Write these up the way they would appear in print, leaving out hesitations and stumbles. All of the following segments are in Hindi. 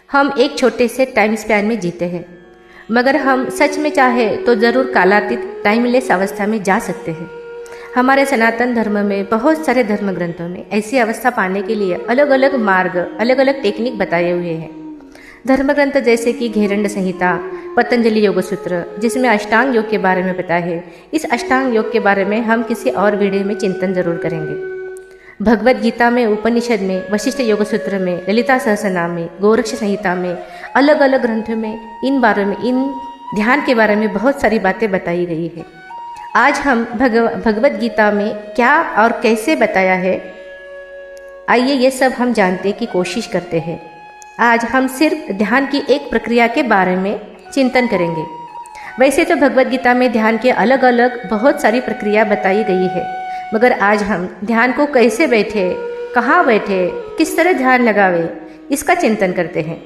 हम एक छोटे से टाइम स्पैन में जीते हैं, मगर हम सच में चाहे तो ज़रूर कालातीत टाइमलेस अवस्था में जा सकते हैं। हमारे सनातन धर्म में बहुत सारे धर्म ग्रंथों में ऐसी अवस्था पाने के लिए अलग अलग मार्ग, अलग अलग टेक्निक बताए हुए हैं। धर्म ग्रंथ जैसे कि घेरंड संहिता, पतंजलि योग सूत्र, जिसमें अष्टांग योग के बारे में बताया है। इस अष्टांग योग के बारे में हम किसी और वीडियो में चिंतन जरूर करेंगे। भगवत गीता में, उपनिषद में, वशिष्ठ योग सूत्र में, ललिता सहस्रनाम में, गोरक्ष संहिता में, अलग अलग ग्रंथों में इन ध्यान के बारे में बहुत सारी बातें बताई गई है। आज हम भगवत गीता में क्या और कैसे बताया है, आइए ये सब हम जानने की कोशिश करते हैं। आज हम सिर्फ ध्यान की एक प्रक्रिया के बारे में चिंतन करेंगे। वैसे तो भगवत गीता में ध्यान के अलग अलग बहुत सारी प्रक्रिया बताई गई है, मगर आज हम ध्यान को कैसे बैठे, कहाँ बैठे, किस तरह ध्यान लगावे, इसका चिंतन करते हैं।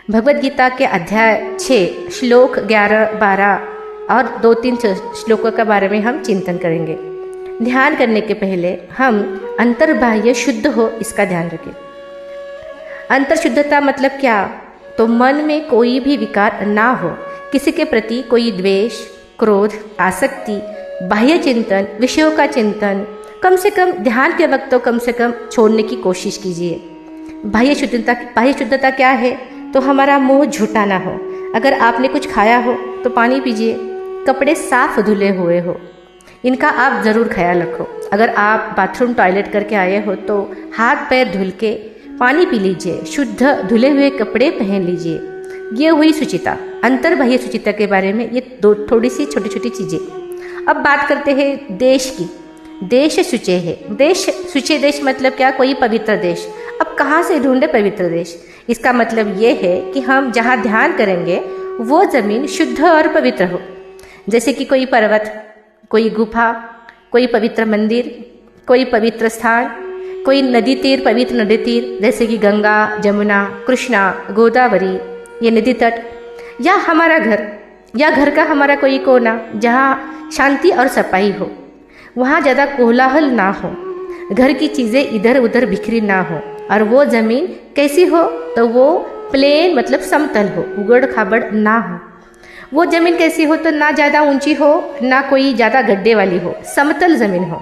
भगवत गीता के अध्याय 6 श्लोक 11, 12 और 2-3 श्लोकों के बारे में हम चिंतन करेंगे। ध्यान करने के पहले हम अंतर्बाह्य शुद्ध हो इसका ध्यान रखें। अंतर शुद्धता मतलब क्या? तो मन में कोई भी विकार ना हो, किसी के प्रति कोई द्वेष, क्रोध, आसक्ति, बाह्य चिंतन, विषयों का चिंतन कम से कम ध्यान के वक्त तो कम से कम छोड़ने की कोशिश कीजिए। बाह्य शुद्धता क्या है? तो हमारा मुंह झूठा ना हो। अगर आपने कुछ खाया हो तो पानी पीजिए। कपड़े साफ धुले हुए हो, इनका आप ज़रूर ख्याल रखो। अगर आप बाथरूम टॉयलेट करके आए हो तो हाथ पैर धुल के पानी पी लीजिए। शुद्ध धुले हुए कपड़े पहन लीजिए। ये हुई शुचिता, अंतर्बाह्य शुचिता के बारे में ये थोड़ी सी छोटी छोटी चीज़ें। अब बात करते हैं देश की। देश शुचे है। देश शुचे देश मतलब क्या? कोई पवित्र देश। अब कहाँ से ढूंढे पवित्र देश? इसका मतलब ये है कि हम जहाँ ध्यान करेंगे वो ज़मीन शुद्ध और पवित्र हो। जैसे कि कोई पर्वत, कोई गुफा, कोई पवित्र मंदिर, कोई पवित्र स्थान, कोई नदी तीर, पवित्र नदी तीर जैसे कि गंगा, जमुना, कृष्णा, गोदावरी, ये नदी तट, या हमारा घर, या घर का हमारा कोई कोना जहाँ शांति और सफाई हो, वहाँ ज़्यादा कोलाहल ना हो, घर की चीज़ें इधर उधर बिखरी ना हो। और वो ज़मीन कैसी हो? तो वो प्लेन मतलब समतल हो, उगड़ खाबड़ ना हो। वो ज़मीन कैसी हो? तो ना ज़्यादा ऊंची हो, ना कोई ज़्यादा गड्ढे वाली हो, समतल ज़मीन हो।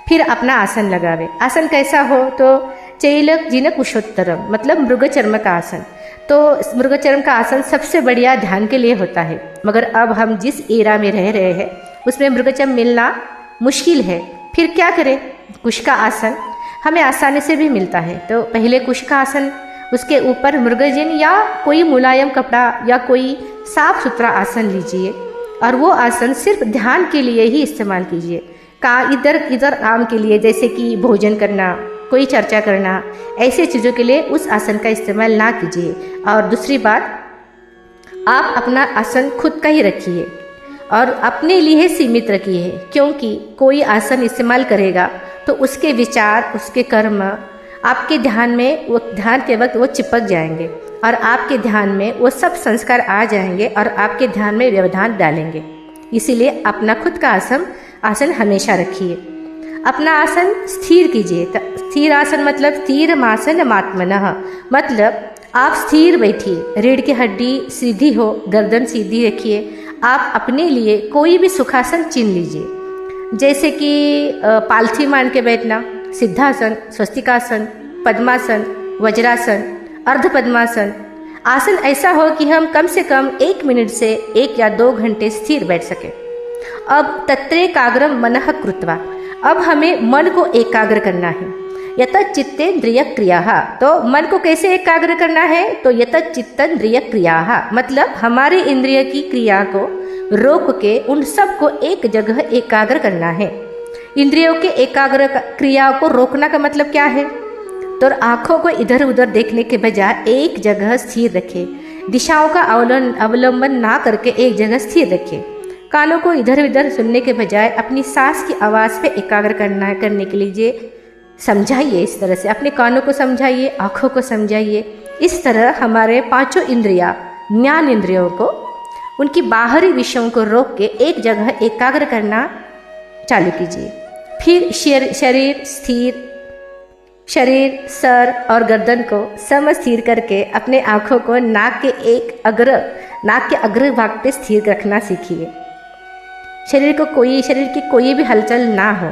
फिर अपना आसन लगावे। आसन कैसा हो? तो चैलक जिन कुशोत्तरम मतलब मृगचर्म का आसन। तो मृगचर्म का आसन सबसे बढ़िया ध्यान के लिए होता है, मगर अब हम जिस एरा में रह रहे हैं उसमें मृगचर्म मिलना मुश्किल है। फिर क्या करें? कुश का आसन हमें आसानी से भी मिलता है। तो पहले कुश का आसन, उसके ऊपर मृगजन या कोई मुलायम कपड़ा या कोई साफ सुथरा आसन लीजिए और वो आसन सिर्फ ध्यान के लिए ही इस्तेमाल कीजिए। इधर काम के लिए, जैसे कि भोजन करना, कोई चर्चा करना, ऐसे चीज़ों के लिए उस आसन का इस्तेमाल ना कीजिए। और दूसरी बात, आप अपना आसन खुद का ही रखिए और अपने लिए सीमित रखिए, क्योंकि कोई आसन इस्तेमाल करेगा तो उसके विचार, उसके कर्म आपके ध्यान में, वो ध्यान के वक्त वो चिपक जाएंगे और आपके ध्यान में वो सब संस्कार आ जाएंगे और आपके ध्यान में व्यवधान डालेंगे। इसीलिए अपना खुद का आसन हमेशा रखिए। अपना आसन स्थिर कीजिए। स्थिर आसन मतलब स्थिरमासन मात्मनः, मतलब आप स्थिर बैठिए, रीढ़ की हड्डी सीधी हो, गर्दन सीधी रखिए। आप अपने लिए कोई भी सुखासन चुन लीजिए, जैसे कि पालथी मान के बैठना, सिद्धासन, स्वस्तिकासन, पद्मासन, वज्रासन, अर्ध पद्मासन। आसन ऐसा हो कि हम कम से कम 1 मिनट से 1 या 2 घंटे स्थिर बैठ सके। अब तत्रेकाग्रम मनः कृत्वा, अब हमें मन को एकाग्र करना है। यत चित्तेन्द्रिय क्रिया, तो मन को कैसे एकाग्र करना है? तो यत चित्तेन्द्रिय क्रिया मतलब हमारे इंद्रिय की क्रिया को रोक के उन सब को एक जगह एकाग्र करना है। इंद्रियों के एकाग्र क्रियाओं को रोकना का मतलब क्या है? तो आँखों को इधर उधर देखने के बजाय एक जगह स्थिर रखें। दिशाओं का अवलंबन ना करके एक जगह स्थिर रखें। कानों को इधर उधर सुनने के बजाय अपनी सांस की आवाज़ पे एकाग्र करने के लिए समझाइए। इस तरह से अपने कानों को समझाइए, आँखों को समझाइए। इस तरह हमारे 5 इंद्रियां, ज्ञान इंद्रियों को, उनकी बाहरी विषयों को रोक के एक जगह एकाग्र करना चालू कीजिए। फिर शरीर स्थिर, शरीर, सर और गर्दन को समस्थिर करके अपने आँखों को नाक के अग्र भाग पे स्थिर रखना सीखिए। शरीर की कोई भी हलचल ना हो।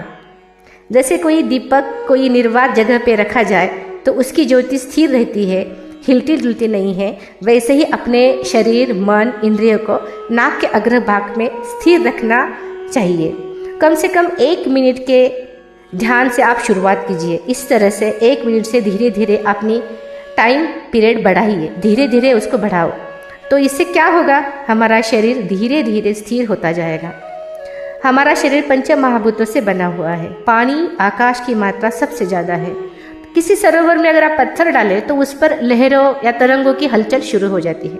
जैसे कोई दीपक कोई निर्वात जगह पे रखा जाए तो उसकी ज्योति स्थिर रहती है, हिलती डुलती नहीं है, वैसे ही अपने शरीर, मन, इंद्रियों को नाक के अग्र भाग में स्थिर रखना चाहिए। कम से कम 1 मिनट के ध्यान से आप शुरुआत कीजिए। इस तरह से 1 मिनट से धीरे धीरे अपनी टाइम पीरियड बढ़ाइए, धीरे धीरे उसको बढ़ाओ। तो इससे क्या होगा, हमारा शरीर धीरे धीरे स्थिर होता जाएगा। हमारा शरीर पंच महाभूतों से बना हुआ है। पानी, आकाश की मात्रा सबसे ज़्यादा है। किसी सरोवर में अगर आप पत्थर डालें तो उस पर लहरों या तरंगों की हलचल शुरू हो जाती है।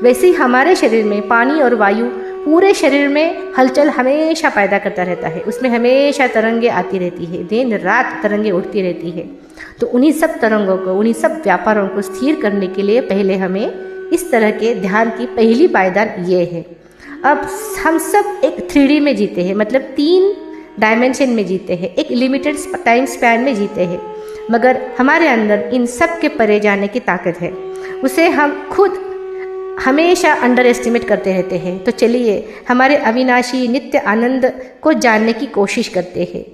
वैसे ही हमारे शरीर में पानी और वायु पूरे शरीर में हलचल हमेशा पैदा करता रहता है। उसमें हमेशा तरंगे आती रहती है, दिन रात तरंगे उठती रहती है। तो उन्हीं सब तरंगों को, उन्हीं सब व्यापारों को स्थिर करने के लिए पहले हमें इस तरह के ध्यान की पहली पायदान ये है। अब हम सब एक 3D में जीते हैं, मतलब 3 डायमेंशन में जीते हैं, एक लिमिटेड टाइम स्पैन में जीते हैं, मगर हमारे अंदर इन सब के परे जाने की ताकत है। उसे हम खुद हमेशा अंडर एस्टिमेट करते रहते हैं। तो चलिए हमारे अविनाशी नित्य आनंद को जानने की कोशिश करते हैं।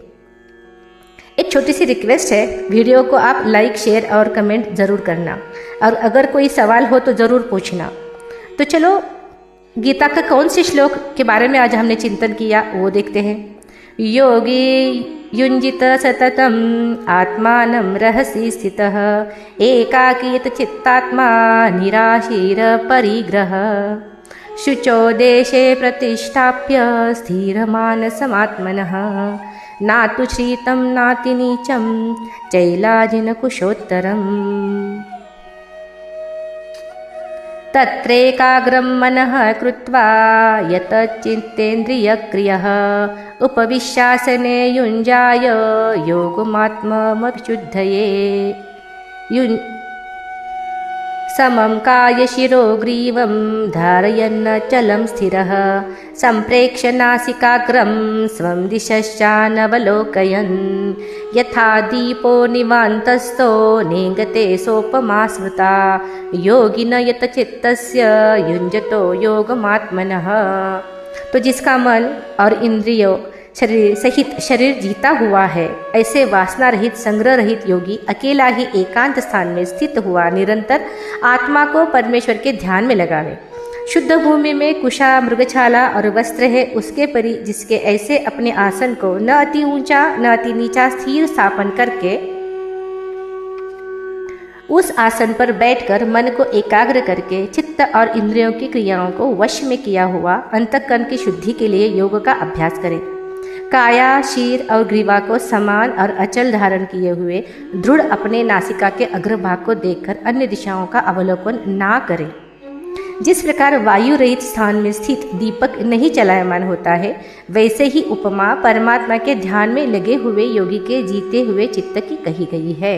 एक छोटी सी रिक्वेस्ट है, वीडियो को आप लाइक, शेयर और कमेंट ज़रूर करना, और अगर कोई सवाल हो तो ज़रूर पूछना। तो चलो गीता का कौन से श्लोक के बारे में आज हमने चिंतन किया वो देखते हैं। योगी युञ्जित सततम आत्मानं रहसि स्थितः एकाकीयत चित्तात्मा निराशीर परिग्रह शुचो देशे प्रतिष्ठाप्य स्थिरमानसमात्मनः नातु शीतं नाति नीचं चैलाजिन कुशोत्तरम्। तत्रैकाग्रं मनः कृत्वा यतचित्तेन्द्रियक्रियः उपविश्यासने युञ्जाय योगमात्मविशुद्धये समं कायशिरो ग्रीवं धारयन्नचलं स्थिरः सम्प्रेक्ष्य नासिकाग्रं स्वं दिशश्चानवलोकयन् यथा दीपो निवान्तस्थो नेङ्गते सोपमा स्मृता योगिन यतचित्तस्य युञ्जतो योगमात्मनः। तो जिसका मन और इंद्रियों सहित शरीर जीता हुआ है, ऐसे वासना रहित, संग्रह रहित योगी अकेला ही एकांत स्थान में स्थित हुआ निरंतर आत्मा को परमेश्वर के ध्यान में लगावे। शुद्ध भूमि में कुशा, मृगछाला और वस्त्र है उसके परि, जिसके ऐसे अपने आसन को न अति ऊंचा न अति नीचा स्थिर स्थापन करके उस आसन पर बैठकर मन को एकाग्र करके चित्त और इंद्रियों की क्रियाओं को वश में किया हुआ अंतःकरण की शुद्धि के लिए योग का अभ्यास करें। काया, शीर और ग्रीवा को समान और अचल धारण किए हुए दृढ़ अपने नासिका के अग्रभाग को देखकर अन्य दिशाओं का अवलोकन ना करें। जिस प्रकार वायु रहित स्थान में स्थित दीपक नहीं चलायमान होता है, वैसे ही उपमा परमात्मा के ध्यान में लगे हुए योगी के जीते हुए चित्त की कही गई है।